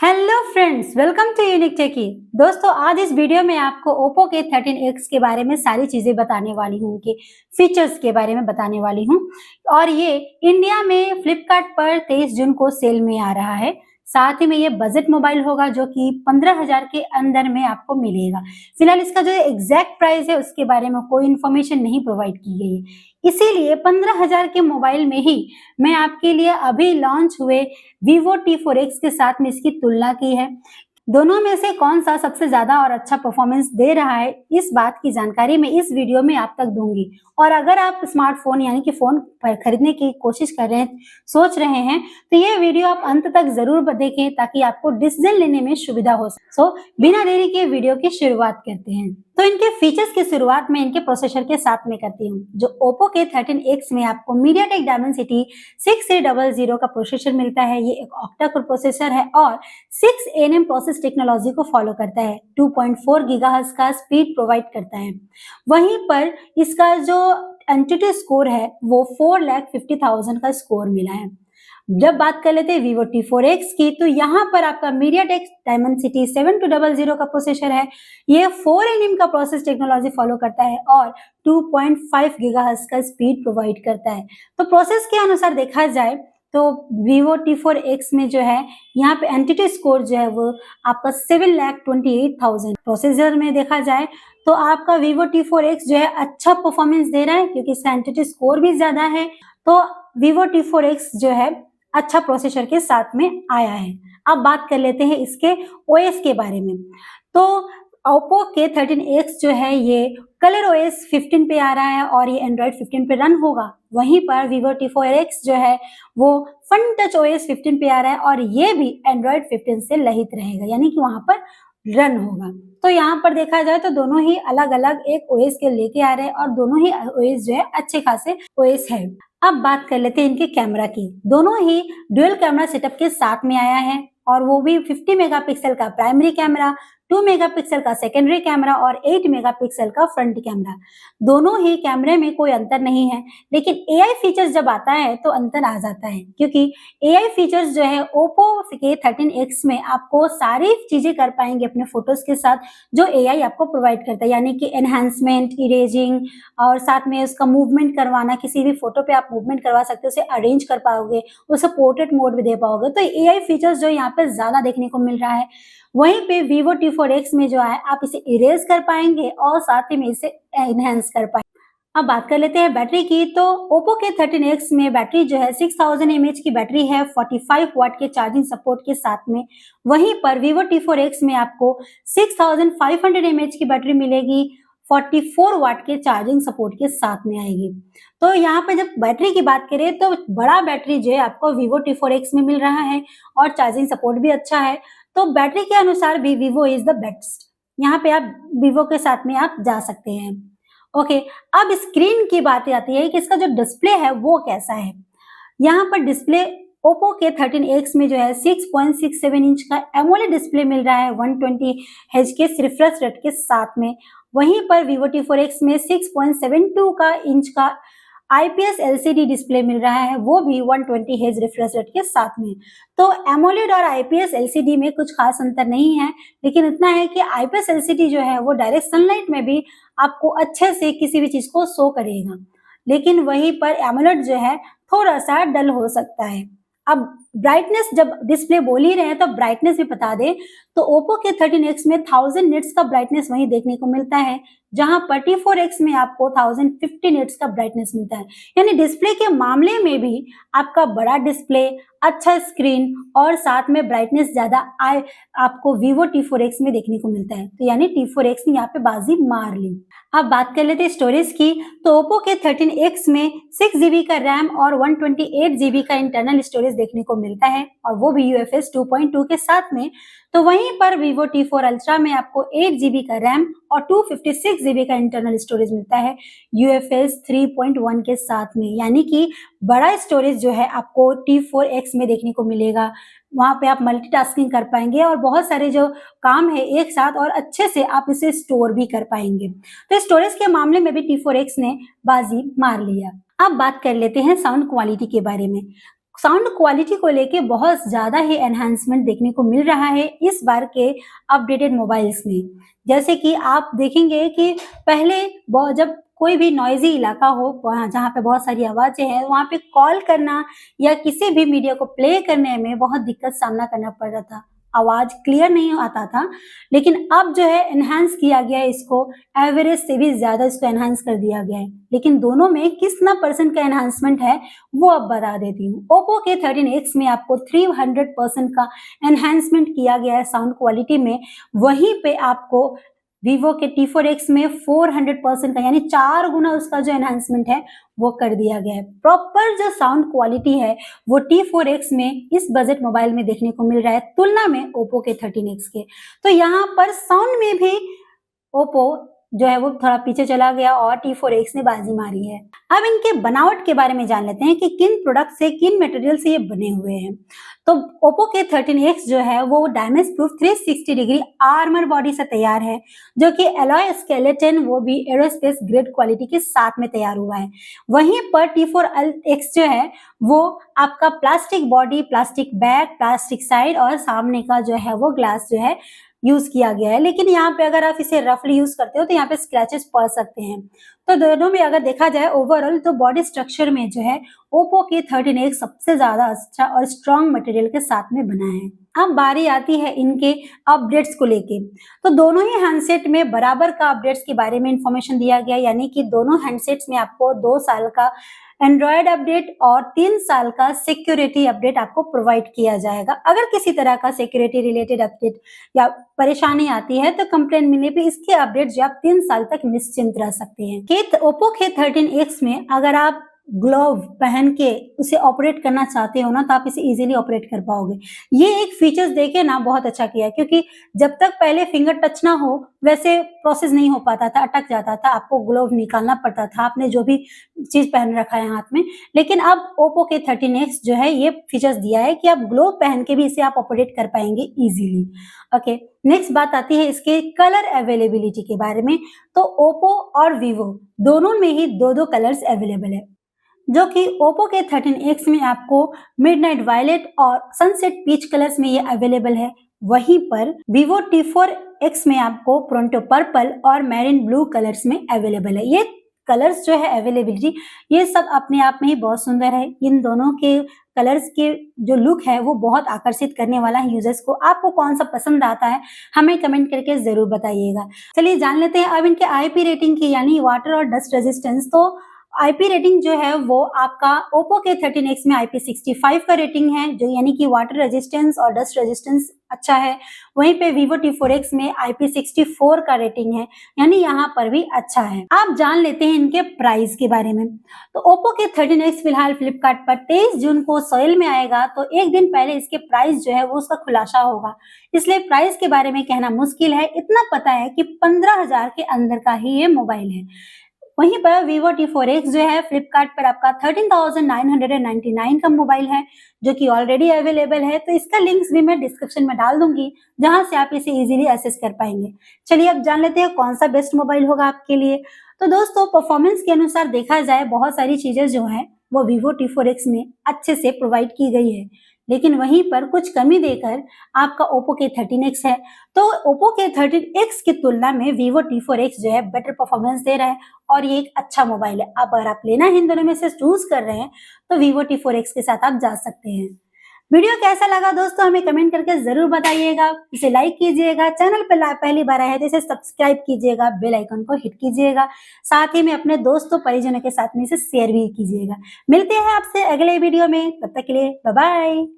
Hello friends, welcome to Unique Techy. दोस्तों, आज इस वीडियो में आपको ओप्पो के 13X के बारे में सारी चीजें बताने वाली हूँ, उनके फीचर्स के बारे में बताने वाली हूँ। और ये इंडिया में फ्लिपकार्ट पर 23 जून को सेल में आ रहा है। साथ ही में ये बजट मोबाइल होगा जो कि 15,000 के अंदर में आपको मिलेगा। फिलहाल इसका जो एग्जैक्ट प्राइस है उसके बारे में कोई इन्फॉर्मेशन नहीं प्रोवाइड की गई है, इसीलिए 15,000 के मोबाइल में ही मैं आपके लिए अभी लॉन्च हुए Vivo T4X के साथ में इसकी तुलना की है। दोनों में से कौन सा सबसे ज्यादा और अच्छा परफॉर्मेंस दे रहा है, इस बात की जानकारी मैं इस वीडियो में आप तक दूंगी। और अगर आप स्मार्टफोन यानी कि फोन खरीदने की कोशिश कर रहे हैं, सोच रहे हैं, तो ये वीडियो आप अंत तक जरूर देखें ताकि आपको डिसीजन लेने में सुविधा हो। बिना देरी के वीडियो की शुरुआत करते हैं। तो इनके फीचर्स की शुरुआत में इनके प्रोसेसर के साथ में करती हूँ। जो ओप्पो के 13X में आपको मीडियाटेक डायमेंसिटी 6300 का प्रोसेसर मिलता है। ये एक ऑक्टा कोर प्रोसेसर है और 6nm प्रोसेस टेक्नोलॉजी को फॉलो करता है। 2.4 गीगाहर्ट्ज का स्पीड प्रोवाइड करता है। वहीं पर इसका जो एंटिटी स्कोर है वो 4,50,000 का स्कोर मिला है। जब बात कर लेते हैं Vivo T4X की, तो यहाँ पर आपका मीडियाटेक डायमेंसिटी 7200 का प्रोसेसर है। ये 4nm का प्रोसेस टेक्नोलॉजी फॉलो करता है और 2.5 गीगाहर्ट्ज का स्पीड प्रोवाइड करता है। तो प्रोसेस के अनुसार देखा जाए तो Vivo T4X में जो है यहाँ पे एंटिटी स्कोर जो है वो आपका 7,28,000। प्रोसेसर में देखा जाए तो आपका Vivo T4X जो है अच्छा परफॉर्मेंस दे रहा है क्योंकि इसका एंटिटी स्कोर भी ज्यादा है। तो Vivo T4X जो है अच्छा प्रोसेसर के साथ में आया है। अब बात कर लेते हैं इसके ओएस के बारे में। तो ओप्पो के 13X जो है ये कलर OS 15 पे आ रहा है और ये एंड्रॉइड 15 पे रन होगा। वहीं पर Vivo T4X जो है वो फन टच OS 15 पे आ रहा है और ये भी एंड्रॉइड 15 से लहित रहेगा, यानी कि वहां पर रन होगा। तो यहाँ पर देखा जाए तो दोनों ही अलग अलग एक OS के लेके आ रहे हैं और दोनों ही OS जो है अच्छे खासे OS है। अब बात कर लेते हैं इनके कैमरा की। दोनों ही डुअल कैमरा सेटअप के साथ में आया है और वो भी 50 मेगापिक्सल का प्राइमरी कैमरा, 2 मेगापिक्सल का सेकेंडरी कैमरा और 8 मेगापिक्सल का फ्रंट कैमरा। दोनों ही कैमरे में कोई अंतर नहीं है, लेकिन AI फीचर्स जब आता है तो अंतर आ जाता है क्योंकि AI फीचर्स जो है ओप्पो के 13X में आपको सारी चीजें कर पाएंगे अपने फोटोज के साथ जो AI आपको प्रोवाइड करता है, यानी कि एनहांसमेंट, इरेजिंग और साथ में उसका मूवमेंट करवाना। किसी भी फोटो पे आप मूवमेंट करवा सकते हो, उसे अरेंज कर पाओगे, उसे पोर्ट्रेट मोड भी दे पाओगे। तो AI फीचर्स जो यहाँ पे ज्यादा देखने को मिल रहा है। वहीं पे Vivo T4X में जो है आप इसे इरेज कर पाएंगे और साथ ही में इसे एनहेंस कर पाएंगे। अब बात कर लेते हैं बैटरी की। तो ओप्पो के 13X में बैटरी जो है 6000 mAh की बैटरी है 45 वाट के चार्जिंग सपोर्ट के साथ में। वहीं पर Vivo T4X में आपको 6500 mAh की बैटरी मिलेगी, 44 वाट के चार्जिंग सपोर्ट के साथ में आएगी। तो यहाँ पे जब बैटरी की बात करें तो बड़ा बैटरी जो है आपको Vivo T4X में मिल रहा है और चार्जिंग सपोर्ट भी अच्छा है। तो बैटरी के अनुसार भी Vivo इज द बेस्ट। यहाँ पे आप Vivo के साथ में आप जा सकते हैं। ओके, अब स्क्रीन की बात आती है कि इसका जो डिस्प्ले है वो कैसा है। यहाँ पर डिस्प्ले ओप्पो के 13X में जो है 6.67 इंच का एमोलेड डिस्प्ले मिल रहा है 120 Hz के रिफ्रेश रेट के साथ में। वहीं पर Vivo T4X में 6.72 का इंच का IPS LCD डिस्प्ले मिल रहा है, वो भी 120 Hz रिफ्रेश रेट के साथ में। तो एमोलेड और IPS LCD में कुछ खास अंतर नहीं है, लेकिन इतना है कि IPS LCD जो है वो डायरेक्ट सनलाइट में भी आपको अच्छे से किसी भी चीज को शो करेगा, लेकिन वहीं पर एमोलेड जो है थोड़ा सा डल हो सकता है। अब ब्राइटनेस, जब डिस्प्ले बोल ही रहे हैं तो ब्राइटनेस भी बता दें तो ओप्पो के 13X में 1000 निट्स का ब्राइटनेस वहीं देखने को मिलता है, जहां पर T4X में आपको 1050 निट्स का ब्राइटनेस मिलता है। यानी डिस्प्ले के मामले में भी आपका बड़ा डिस्प्ले, अच्छा स्क्रीन और साथ में ब्राइटनेस ज्यादा आपको Vivo T4X में देखने को मिलता है। तो यानी T4X ने यहाँ पे बाजी मार ली। अब बात कर लेते हैं स्टोरेज की। तो ओप्पो के 13X में 6GB का रैम और 128GB का इंटरनल स्टोरेज देखने को मिलता है और वो भी UFS 2.2 के साथ में। तो वहीं पर Vivo T4 Ultra में आपको 8GB का रैम और 256GB का इंटरनल स्टोरेज मिलता है UFS 3.1 के साथ में, यानी कि बड़ा स्टोरेज जो है आपको T4X में देखने को मिलेगा। वहां पे आप मल्टीटास्किंग कर पाएंगे और बहुत सारे जो काम है एक साथ और अच्छे से आप इसे स्टोर भी कर पाएंगे। तो स्टोरेज के मामले में भी T4X ने बाजी मार लिया। अब बात कर लेते हैं साउंड क्वालिटी के बारे में। साउंड क्वालिटी को लेके बहुत ज़्यादा ही एनहांसमेंट देखने को मिल रहा है इस बार के अपडेटेड मोबाइल्स में। जैसे कि आप देखेंगे कि पहले जब कोई भी नॉइज़ी इलाका हो, वहाँ जहाँ पे बहुत सारी आवाज़ें हैं, वहाँ पे कॉल करना या किसी भी मीडिया को प्ले करने में बहुत दिक्कत सामना करना पड़ रहा था। आवाज़ क्लियर नहीं आता था, लेकिन अब जो है एनहांस किया गया है इसको, एवरेज से भी ज़्यादा इसको एनहांस कर दिया गया है। लेकिन दोनों में कितना परसेंट का एनहांसमेंट है, वो अब बता देती हूँ। ओप्पो के 13X में आपको 300% का एनहांसमेंट किया गया है साउंड क्वालिटी में, वहीं पे आपको वीवो के T4X में 400% का यानी 4 गुना उसका जो एनहांसमेंट है वो कर दिया गया है। प्रॉपर जो साउंड क्वालिटी है वो T4X में इस बजट मोबाइल में देखने को मिल रहा है तुलना में ओप्पो के 13X के। तो यहाँ पर साउंड में भी ओप्पो जो है वो थोड़ा पीछे चला गया और T4X ने बाजी मारी है। अब इनके बनावट के बारे में जान लेते हैं कि किन प्रोडक्ट से, किन मटेरियल से ये बने हुए हैं। तो ओप्पो के 13X जो है वो damage proof 360 degree armour body से तैयार है, जो कि एलॉय स्केलेटन वो भी एरोस्पेस ग्रेड क्वालिटी के साथ में तैयार हुआ है। वहीं पर T4X जो है वो आपका plastic body, plastic back, plastic side और सामने का जो है वो ग्लास जो है यूज किया गया है। लेकिन यहाँ पे अगर आप इसे रफली यूज करते हो तो यहाँ पे स्क्रैचेस पड़ सकते हैं। तो दोनों में अगर देखा जाए ओवरऑल तो बॉडी स्ट्रक्चर में जो है ओप्पो के 13X सबसे ज्यादा अच्छा और स्ट्रॉन्ग मटेरियल के साथ में बना है। अब बारी आती है इनके अपडेट्स को लेके। तो दोनों ही हैंडसेट में बराबर का अपडेट्स के बारे में इंफॉर्मेशन दिया गया, यानी कि दोनों हैंडसेट्स में आपको 2 साल का एंड्रॉयड अपडेट और 3 साल का सिक्योरिटी अपडेट आपको प्रोवाइड किया जाएगा। अगर किसी तरह का सिक्योरिटी रिलेटेड अपडेट या परेशानी आती है तो कंप्लेन मिलने पे इसके अपडेट जो आप 3 साल तक निश्चिंत रह सकते हैं। ओप्पो के 13X में अगर आप ग्लोव पहन के उसे ऑपरेट करना चाहते हो ना, तो आप इसे इजीली ऑपरेट कर पाओगे। ये एक फीचर्स देके ना बहुत अच्छा किया है, क्योंकि जब तक पहले फिंगर टच ना हो वैसे प्रोसेस नहीं हो पाता था, अटक जाता था, आपको ग्लोव निकालना पड़ता था, आपने जो भी चीज पहन रखा है हाथ में। लेकिन अब ओप्पो के 13X जो है ये फीचर्स दिया है कि आप ग्लोव पहन के भी इसे आप ऑपरेट कर पाएंगे इजीली। ओके, नेक्स्ट बात आती है इसके कलर अवेलेबिलिटी के बारे में। तो ओप्पो और वीवो दोनों में ही 2-2 कलर्स अवेलेबल है, जो कि ओप्पो के 13X में आपको मिडनाइट वायलेट और सनसेट पीच कलर्स में ये अवेलेबल है। वहीं पर वीवो T4X में आपको प्रोंटो पर्पल और मैरिन ब्लू कलर्स में अवेलेबल है। ये कलर्स जो है अवेलेबिलिटी, ये सब अपने आप में ही बहुत सुंदर है। इन दोनों के कलर्स के जो लुक है वो बहुत आकर्षित करने वाला है यूजर्स को। आपको कौन सा पसंद आता है हमें कमेंट करके जरूर बताइएगा। चलिए जान लेते हैं अब इनके आईपी रेटिंग की, यानी वाटर और डस्ट रेजिस्टेंस। तो आईपी रेटिंग जो है वो आपका ओप्पो के 13X में IP65 का रेटिंग है, जो यानी कि वाटर रेजिस्टेंस और डस्ट रेजिस्टेंस अच्छा है। वहीं पे वीवो T4X में IP64 का रेटिंग है, यानी यहाँ पर भी अच्छा है। आप जान लेते हैं इनके प्राइस के बारे में। तो ओप्पो के 13X फिलहाल फ्लिपकार्ट पर 23 जून को सेल में आएगा, तो एक दिन पहले इसके प्राइस जो है वो उसका खुलासा होगा, इसलिए प्राइस के बारे में कहना मुश्किल है। इतना पता है कि 15,000 के अंदर का ही ये मोबाइल है। वहीं पर वीवो T4X जो है फ्लिपकार्ट पर आपका 13,999 का मोबाइल है, जो कि ऑलरेडी अवेलेबल है। तो इसका लिंक्स भी मैं डिस्क्रिप्शन में डाल दूंगी, जहां से आप इसे इजीली एक्सेस कर पाएंगे। चलिए अब जान लेते हैं कौन सा बेस्ट मोबाइल होगा आपके लिए। तो दोस्तों, परफॉर्मेंस के अनुसार देखा जाए बहुत सारी चीजें जो है वो वीवो T4X में अच्छे से प्रोवाइड की गई है, लेकिन वहीं पर कुछ कमी देकर आपका ओप्पो के 13X है। तो ओप्पो के 13X की तुलना में वीवो T4X जो है बेटर परफॉर्मेंस दे रहा है और ये एक अच्छा मोबाइल है। अब अगर आप लेना है इन दोनों में से चूज कर रहे हैं तो वीवो T4X के साथ आप जा सकते हैं। वीडियो कैसा लगा दोस्तों हमें कमेंट करके जरूर बताइएगा। इसे लाइक कीजिएगा, चैनल पर पहली बार आए हैं तो इसे सब्सक्राइब कीजिएगा, बेल आइकन को हिट कीजिएगा, साथ ही में अपने दोस्तों परिजनों के साथ में इसे शेयर भी कीजिएगा। मिलते हैं आपसे अगले वीडियो में, तब तक के लिए बाय बाय।